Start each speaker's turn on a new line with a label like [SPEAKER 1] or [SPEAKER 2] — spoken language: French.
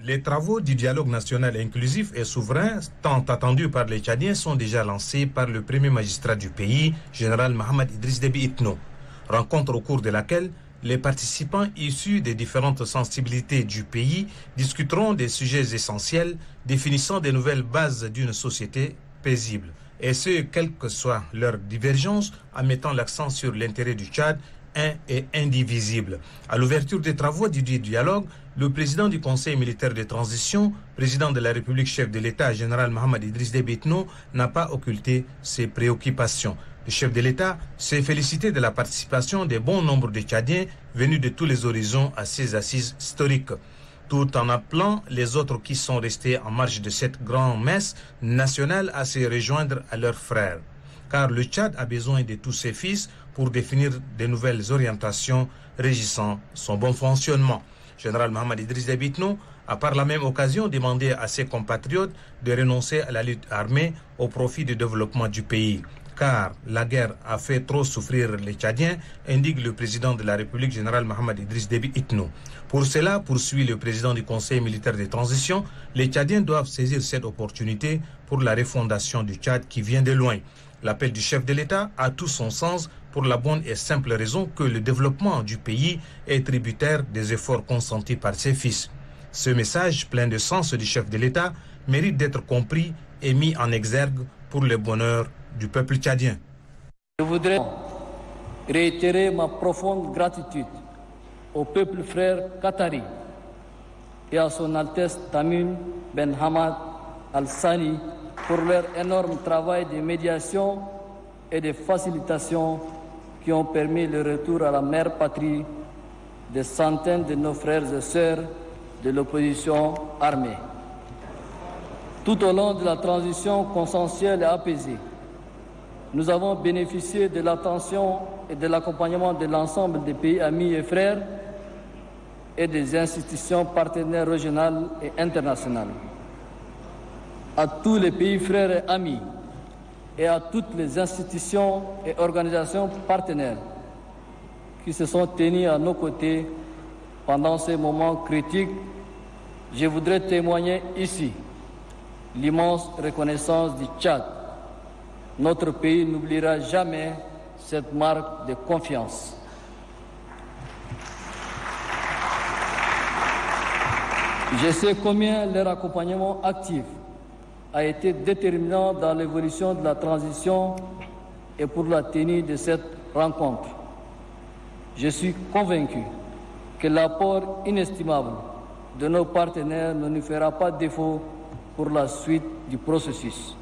[SPEAKER 1] Les travaux du dialogue national inclusif et souverain, tant attendus par les Tchadiens, sont déjà lancés par le premier magistrat du pays, général Mohamed Idriss Déby Itno. Rencontre au cours de laquelle les participants issus des différentes sensibilités du pays discuteront des sujets essentiels définissant des nouvelles bases d'une société paisible. Et ce, quelle que soit leur divergence, en mettant l'accent sur l'intérêt du Tchad, un et indivisible. À l'ouverture des travaux du dialogue, le président du Conseil militaire de transition, président de la République, chef de l'État, général Mohamed Idriss Déby Itno, n'a pas occulté ses préoccupations. Le chef de l'État s'est félicité de la participation des bons nombres de Tchadiens venus de tous les horizons à ces assises historiques, tout en appelant les autres qui sont restés en marge de cette grande-messe nationale à se rejoindre à leurs frères. Car le Tchad a besoin de tous ses fils pour définir de nouvelles orientations régissant son bon fonctionnement. Général Mohamed Idriss Déby Itno a par la même occasion demandé à ses compatriotes de renoncer à la lutte armée au profit du développement du pays. Car la guerre a fait trop souffrir les Tchadiens, indique le président de la République, général Mohamed Idriss Déby Itno. Pour cela, poursuit le président du Conseil militaire de transition, les Tchadiens doivent saisir cette opportunité pour la refondation du Tchad qui vient de loin. L'appel du chef de l'État a tout son sens pour la bonne et simple raison que le développement du pays est tributaire des efforts consentis par ses fils. Ce message plein de sens du chef de l'État mérite d'être compris et mis en exergue pour le bonheur du peuple tchadien.
[SPEAKER 2] Je voudrais réitérer ma profonde gratitude au peuple frère qatari et à son Altesse Tamim Ben Hamad Al-Sani pour leur énorme travail de médiation et de facilitation qui ont permis le retour à la mère patrie de centaines de nos frères et sœurs de l'opposition armée. Tout au long de la transition consensuelle et apaisée, nous avons bénéficié de l'attention et de l'accompagnement de l'ensemble des pays amis et frères et des institutions partenaires régionales et internationales. À tous les pays frères et amis et à toutes les institutions et organisations partenaires qui se sont tenus à nos côtés pendant ces moments critiques, je voudrais témoigner ici l'immense reconnaissance du Tchad. Notre pays n'oubliera jamais cette marque de confiance. Je sais combien leur accompagnement actif a été déterminant dans l'évolution de la transition et pour la tenue de cette rencontre. Je suis convaincu que l'apport inestimable de nos partenaires ne nous fera pas défaut pour la suite du processus.